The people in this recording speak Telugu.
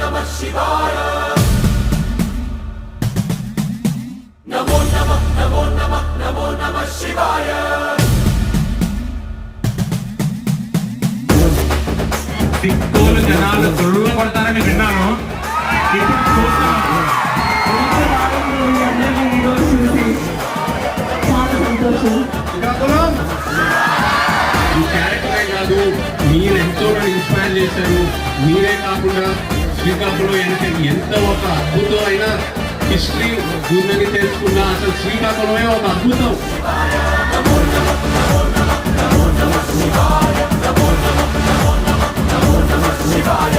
नमः शिवाय नमो नमः नमो नमः नमो नमः शिवाय సిక్కులు జనాలు దొరుకులు పడతారని విన్నాను. ఈ క్యారెక్టరే కాదు, మీరెంతో ఇన్స్పైర్ చేశారు. మీరే కాకుండా శ్రీకాకుళం ఎంత ఒక అద్భుతమైన హిస్టరీ ఉందని తెలుసుకున్నా. అసలు శ్రీకాకుళమే ఒక అద్భుతం. शिवाय